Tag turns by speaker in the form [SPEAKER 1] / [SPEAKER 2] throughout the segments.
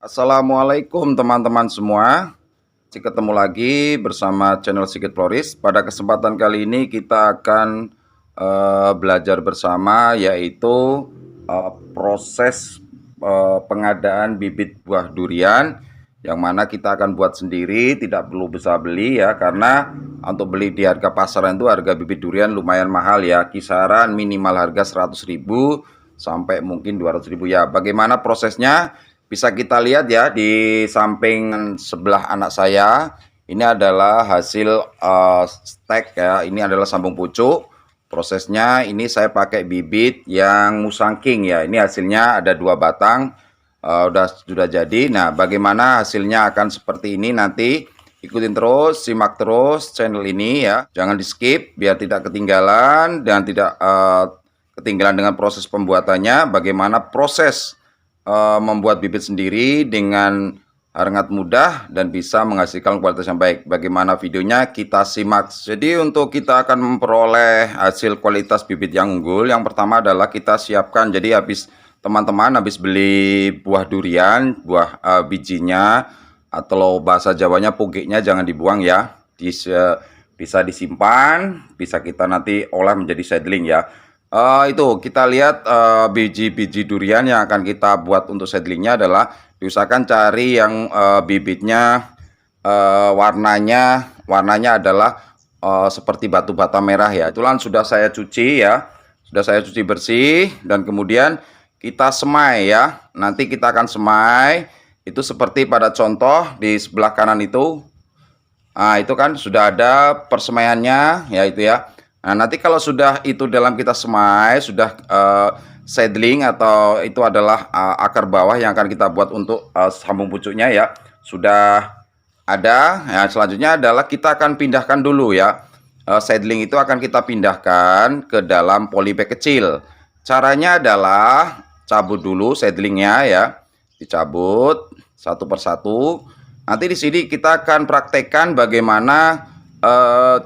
[SPEAKER 1] Assalamualaikum teman-teman semua. Ketemu lagi bersama channel Sigit Floris. Pada kesempatan kali ini kita akan belajar bersama, yaitu proses pengadaan bibit buah durian, yang mana kita akan buat sendiri, tidak perlu bisa beli ya, karena untuk beli di harga pasaran itu harga bibit durian lumayan mahal ya, kisaran minimal harga 100.000 sampai mungkin 200.000 ya. Bagaimana prosesnya? Bisa kita lihat ya di samping sebelah anak saya. Ini adalah hasil stek ya. Ini adalah sambung pucuk. Prosesnya ini saya pakai bibit yang Musang King ya. Ini hasilnya ada 2 batang. Sudah jadi. Nah, bagaimana hasilnya akan seperti ini nanti. Ikutin terus, simak terus channel ini ya. Jangan di skip biar tidak ketinggalan dan tidak ketinggalan dengan proses pembuatannya. Bagaimana proses membuat bibit sendiri dengan sangat mudah dan bisa menghasilkan kualitas yang baik. Bagaimana videonya, kita simak. Jadi untuk kita akan memperoleh hasil kualitas bibit yang unggul, yang pertama adalah kita siapkan. Jadi teman-teman habis beli buah durian, buah bijinya atau bahasa Jawanya pugiknya jangan dibuang ya. Bisa disimpan, bisa kita nanti olah menjadi seedling ya. Itu kita lihat biji-biji durian yang akan kita buat untuk seedlingnya adalah diusahakan cari yang bibitnya warnanya adalah seperti batu bata merah ya. Itulah sudah saya cuci ya, sudah saya cuci bersih dan kemudian kita semai ya. Nanti kita akan semai itu seperti pada contoh di sebelah kanan itu. Nah, itu kan sudah ada persemaiannya ya, itu ya. Nah, nanti kalau sudah itu dalam kita semai, sudah seedling atau itu adalah akar bawah yang akan kita buat untuk sambung pucuknya ya, sudah ada. Ya, selanjutnya adalah kita akan pindahkan dulu ya. Seedling itu akan kita pindahkan ke dalam polybag kecil. Caranya adalah cabut dulu seedlingnya ya, dicabut satu persatu. Nanti di sini kita akan praktekkan bagaimana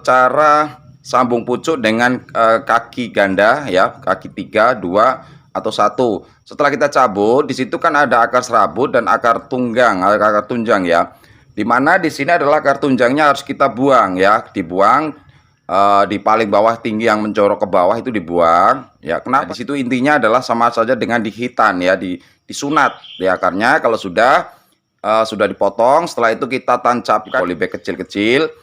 [SPEAKER 1] cara sambung pucuk dengan kaki ganda ya, kaki 3, 2 atau 1. Setelah kita cabut, di situ kan ada akar serabut dan akar tunggang, akar tunjang ya. Dimana di sini adalah akar tunjangnya harus kita buang ya, dibuang di paling bawah tinggi yang mencorok ke bawah itu dibuang ya. Kenapa? Di situ intinya adalah sama saja dengan dihitan ya, disunat ya akarnya. Kalau sudah dipotong, setelah itu kita tancapkan polybag kecil-kecil.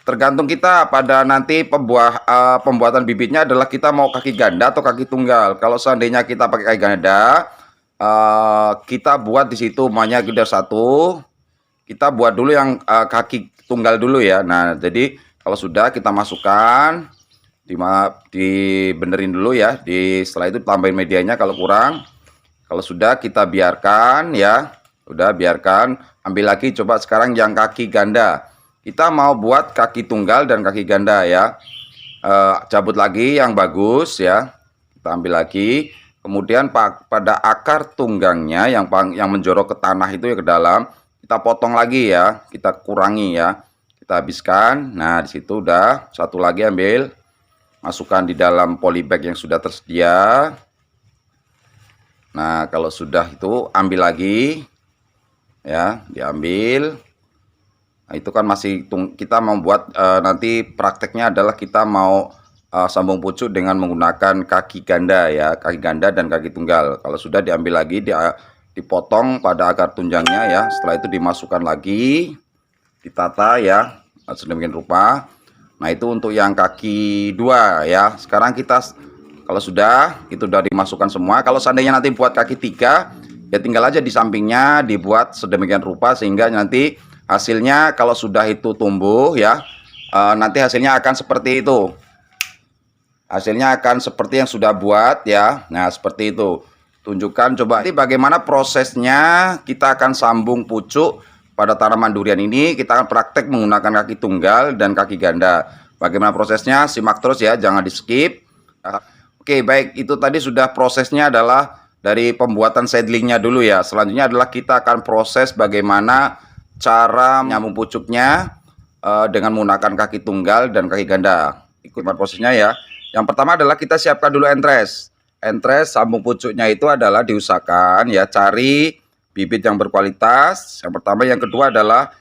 [SPEAKER 1] Tergantung kita pada nanti pembuatan bibitnya adalah kita mau kaki ganda atau kaki tunggal. Kalau seandainya kita pakai kaki ganda, kita buat di situ umumnya geda 1. Kita buat dulu yang kaki tunggal dulu ya. Nah, jadi kalau sudah kita masukkan, dibenerin dulu ya. Setelah itu tambahin medianya kalau kurang. Kalau sudah kita biarkan ya. Udah biarkan. Ambil lagi coba sekarang yang kaki ganda. Kita mau buat kaki tunggal dan kaki ganda ya. Cabut lagi yang bagus ya. Kita ambil lagi. Kemudian pada akar tunggangnya yang menjorok ke tanah itu ya, ke dalam, kita potong lagi ya. Kita kurangi ya. Kita habiskan. Nah, di situ udah. Satu lagi ambil. Masukkan di dalam polybag yang sudah tersedia. Nah, kalau sudah itu ambil lagi. Ya, diambil. Nah, itu kan masih kita membuat nanti prakteknya adalah kita mau sambung pucuk dengan menggunakan kaki ganda ya, kaki ganda dan kaki tunggal. Kalau sudah diambil lagi, dipotong pada akar tunjangnya ya. Setelah itu dimasukkan lagi, ditata ya sedemikian rupa. Nah, itu untuk yang kaki 2 ya. Sekarang kita kalau sudah itu sudah dimasukkan semua. Kalau seandainya nanti buat kaki 3 ya, tinggal aja di sampingnya dibuat sedemikian rupa sehingga nanti hasilnya kalau sudah itu tumbuh ya, nanti hasilnya akan seperti itu. Hasilnya akan seperti yang sudah buat ya. Nah, seperti itu. Tunjukkan coba nanti bagaimana prosesnya kita akan sambung pucuk pada tanaman durian ini. Kita akan praktek menggunakan kaki tunggal dan kaki ganda. Bagaimana prosesnya? Simak terus ya, jangan di skip. Oke, baik, itu tadi sudah prosesnya adalah dari pembuatan seedlingnya dulu ya. Selanjutnya adalah kita akan proses bagaimana cara menyambung pucuknya dengan menggunakan kaki tunggal dan kaki ganda. Ikuti prosesnya ya. Yang pertama adalah kita siapkan dulu entres. Entres sambung pucuknya itu adalah diusahakan ya, cari bibit yang berkualitas. Yang pertama, yang kedua adalah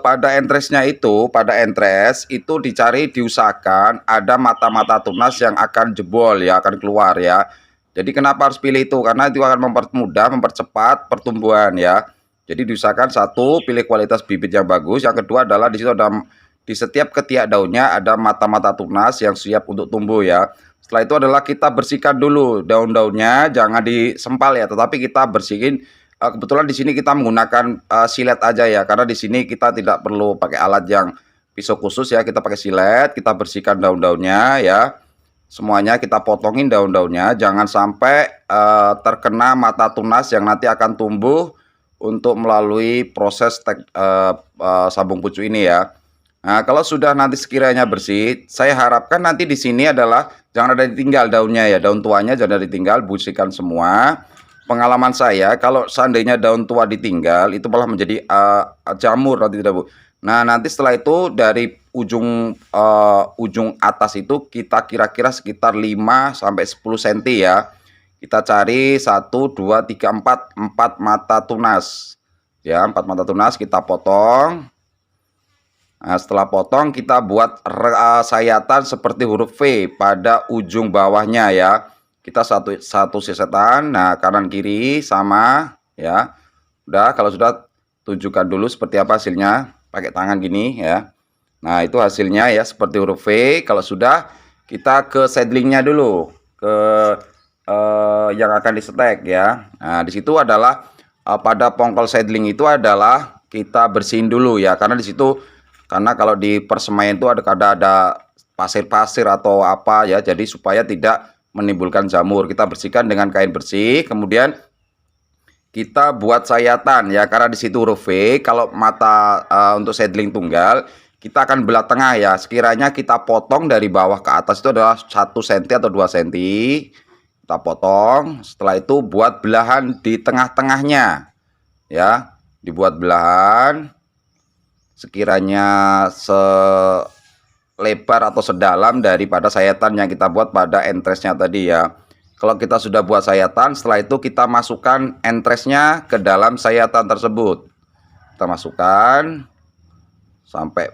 [SPEAKER 1] pada entresnya itu, pada entres itu diusahakan ada mata-mata tunas yang akan jebol ya, akan keluar ya. Jadi kenapa harus pilih itu? Karena itu akan mempermudah, mempercepat pertumbuhan ya. Jadi diusahakan satu, pilih kualitas bibit yang bagus. Yang kedua adalah di situ ada di setiap ketiak daunnya ada mata-mata tunas yang siap untuk tumbuh ya. Setelah itu adalah kita bersihkan dulu daun-daunnya, jangan disempal ya, tetapi kita bersihin. Kebetulan di sini kita menggunakan silet aja ya, karena di sini kita tidak perlu pakai alat yang pisau khusus ya, kita pakai silet, kita bersihkan daun-daunnya ya. Semuanya kita potongin daun-daunnya, jangan sampai terkena mata tunas yang nanti akan tumbuh untuk melalui proses sabung pucuk ini ya. Nah, kalau sudah nanti sekiranya bersih, saya harapkan nanti di sini adalah jangan ada ditinggal daunnya ya, daun tuanya jangan ada ditinggal, bersihkan semua. Pengalaman saya, kalau seandainya daun tua ditinggal, itu malah menjadi jamur nanti tidak Bu. Nah, nanti setelah itu dari ujung atas itu kita kira-kira sekitar 5 sampai 10 cm ya. Kita cari 1, 2, 3, 4 mata tunas. Ya, 4 mata tunas kita potong. Nah, setelah potong kita buat sayatan seperti huruf V pada ujung bawahnya ya. Kita satu sisetan, nah kanan kiri sama ya. Udah, kalau sudah tunjukkan dulu seperti apa hasilnya pakai tangan gini ya. Nah, itu hasilnya ya seperti huruf V. Kalau sudah, kita ke seedlingnya dulu, ke yang akan disetek ya. Nah, di situ adalah pada pongkol seedling itu adalah kita bersihin dulu ya, karena di situ kalau di persemaian itu ada pasir-pasir atau apa ya, jadi supaya tidak menimbulkan jamur. Kita bersihkan dengan kain bersih, kemudian kita buat sayatan ya, karena di situ huruf V. Kalau mata untuk seedling tunggal kita akan belah tengah ya. Sekiranya kita potong dari bawah ke atas itu adalah 1 cm atau 2 cm. Kita potong, setelah itu buat belahan di tengah-tengahnya ya, dibuat belahan sekiranya lebar atau sedalam daripada sayatan yang kita buat pada entresnya tadi ya. Kalau kita sudah buat sayatan, setelah itu kita masukkan entresnya ke dalam sayatan tersebut. Kita masukkan sampai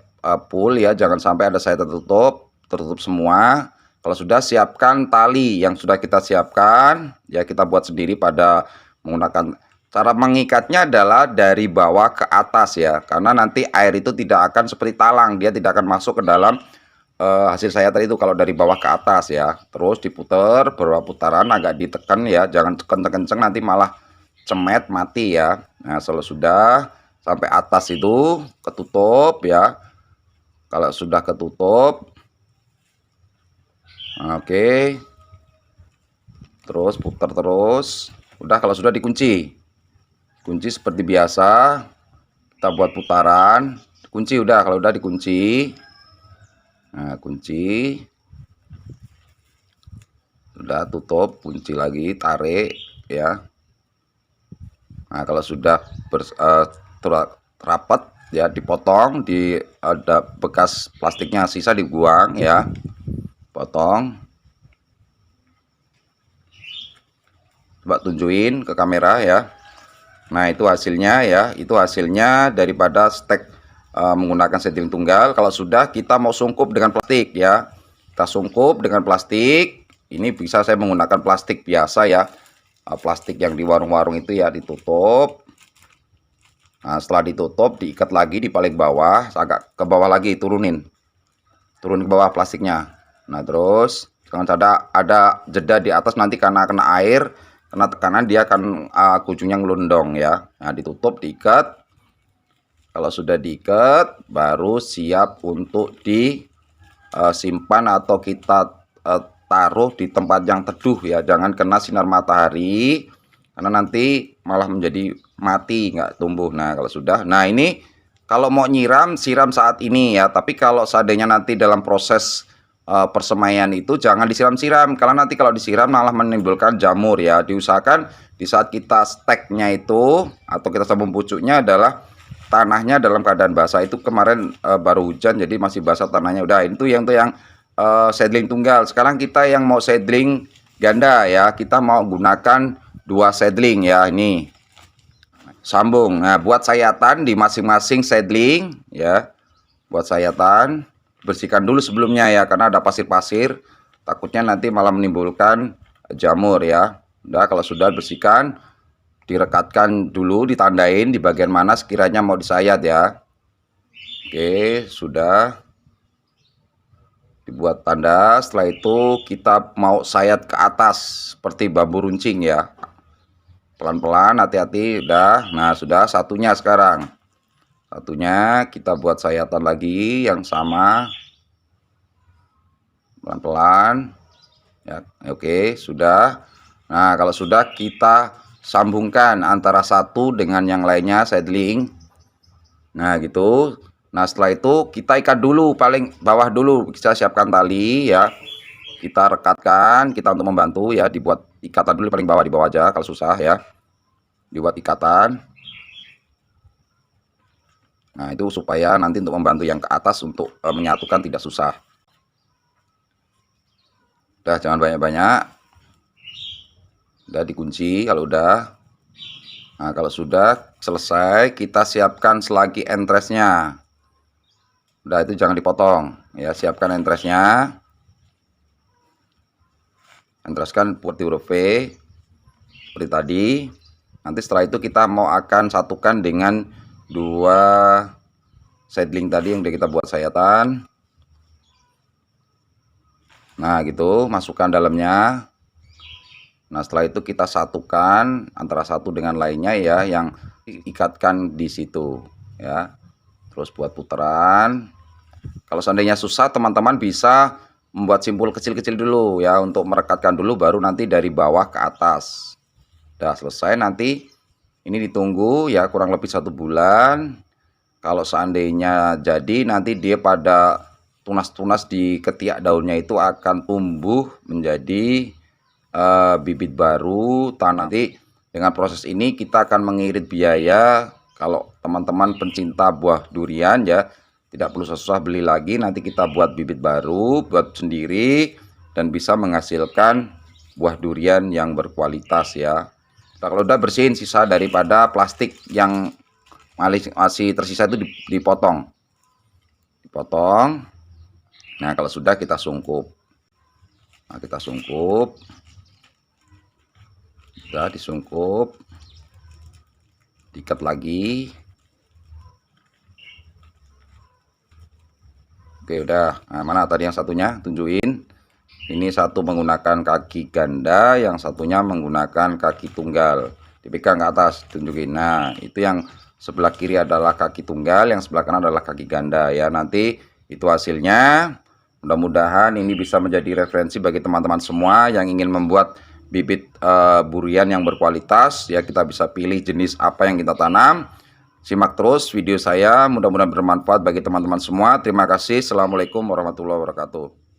[SPEAKER 1] full ya, jangan sampai ada sayatan tertutup semua. Kalau sudah, siapkan tali yang sudah kita siapkan ya, kita buat sendiri pada menggunakan. Cara mengikatnya adalah dari bawah ke atas ya, karena nanti air itu tidak akan seperti talang, dia tidak akan masuk ke dalam hasil sayatan itu kalau dari bawah ke atas ya. Terus diputar beberapa putaran, agak ditekan ya, jangan kenceng-kenceng nanti malah cemet mati ya. Nah, kalau sudah sampai atas itu ketutup ya. Kalau sudah ketutup, oke, terus putar terus. Udah, kalau sudah dikunci. Kunci seperti biasa, kita buat putaran, kunci. Udah, kalau udah dikunci, nah kunci, udah tutup, kunci lagi, tarik ya. Nah, kalau sudah rapat ya, dipotong, ada bekas plastiknya sisa dibuang ya, potong. Coba tunjukin ke kamera ya. Nah, itu hasilnya ya, itu hasilnya daripada stek menggunakan seedling tunggal. Kalau sudah, kita mau sungkup dengan plastik ya, kita sungkup dengan plastik. Ini bisa saya menggunakan plastik biasa ya, plastik yang di warung-warung itu ya, ditutup. Nah, setelah ditutup, diikat lagi di paling bawah, agak ke bawah lagi, turunin ke bawah plastiknya. Nah, terus jangan ada jeda di atas, nanti karena kena air, kena tekanan, dia akan ujungnya ngelundong ya. Nah, ditutup, diikat. Kalau sudah diikat, baru siap untuk disimpan atau kita taruh di tempat yang teduh ya, jangan kena sinar matahari, karena nanti malah menjadi mati, nggak tumbuh. Nah, kalau sudah, nah ini kalau mau siram saat ini ya, tapi kalau seandainya nanti dalam proses persemaian itu jangan disiram-siram, karena nanti kalau disiram malah menimbulkan jamur ya. Diusahakan di saat kita steknya itu atau kita sabun pucuknya adalah tanahnya dalam keadaan basah. Itu kemarin baru hujan, jadi masih basah tanahnya. Udah, itu yang seedling tunggal. Sekarang kita yang mau seedling ganda ya, kita mau gunakan 2 seedling ya. Ini sambung. Nah, buat sayatan di masing-masing seedling ya. Buat sayatan, bersihkan dulu sebelumnya ya, karena ada pasir-pasir. Takutnya nanti malah menimbulkan jamur ya. Udah, kalau sudah bersihkan, direkatkan dulu, ditandain di bagian mana sekiranya mau disayat ya. Oke, sudah dibuat tanda. Setelah itu kita mau sayat ke atas seperti bambu runcing ya. Pelan-pelan, hati-hati. Udah. Nah, sudah satunya sekarang. Satunya kita buat sayatan lagi yang sama. Pelan-pelan. Ya, oke, sudah. Nah, kalau sudah kita sambungkan antara satu dengan yang lainnya seedling. Nah, gitu. Nah, setelah itu kita ikat dulu paling bawah dulu. Kita siapkan tali ya. Kita rekatkan, kita untuk membantu ya, dibuat ikatan dulu paling bawah, di bawah aja kalau susah ya. Dibuat ikatan. Nah, itu supaya nanti untuk membantu yang ke atas untuk menyatukan tidak susah. Udah, jangan banyak-banyak. Udah dikunci kalau udah. Nah, kalau sudah selesai, kita siapkan selagi entresnya. Udah, itu jangan dipotong ya, siapkan entresnya. Entreskan seperti huruf V seperti tadi. Nanti setelah itu kita mau akan satukan dengan dua seedling tadi yang udah kita buat sayatan. Nah, gitu, masukkan dalamnya. Nah, setelah itu kita satukan antara satu dengan lainnya ya, yang ikatkan di situ ya. Terus buat putaran. Kalau seandainya susah, teman-teman bisa membuat simpul kecil-kecil dulu ya, untuk merekatkan dulu, baru nanti dari bawah ke atas. Udah selesai, nanti ini ditunggu ya kurang lebih 1 bulan. Kalau seandainya jadi, nanti dia pada tunas-tunas di ketiak daunnya itu akan tumbuh menjadi bibit baru. Nanti dengan proses ini kita akan mengirit biaya. Kalau teman-teman pencinta buah durian ya, tidak perlu susah beli lagi. Nanti kita buat bibit baru, buat sendiri, dan bisa menghasilkan buah durian yang berkualitas ya. Nah, kalau udah bersihin sisa daripada plastik yang masih tersisa itu dipotong. Nah, kalau sudah kita sungkup. Nah, kita sungkup. Sudah disungkup. Diikat lagi. Oke, udah. Nah, mana tadi yang satunya? Tunjukin. Ini satu menggunakan kaki ganda, yang satunya menggunakan kaki tunggal. Dipegang ke atas, tunjukin. Nah, itu yang sebelah kiri adalah kaki tunggal, yang sebelah kanan adalah kaki ganda ya. Nanti itu hasilnya. Mudah-mudahan ini bisa menjadi referensi bagi teman-teman semua yang ingin membuat bibit durian yang berkualitas ya. Kita bisa pilih jenis apa yang kita tanam. Simak terus video saya, mudah-mudahan bermanfaat bagi teman-teman semua. Terima kasih. Assalamualaikum warahmatullahi wabarakatuh.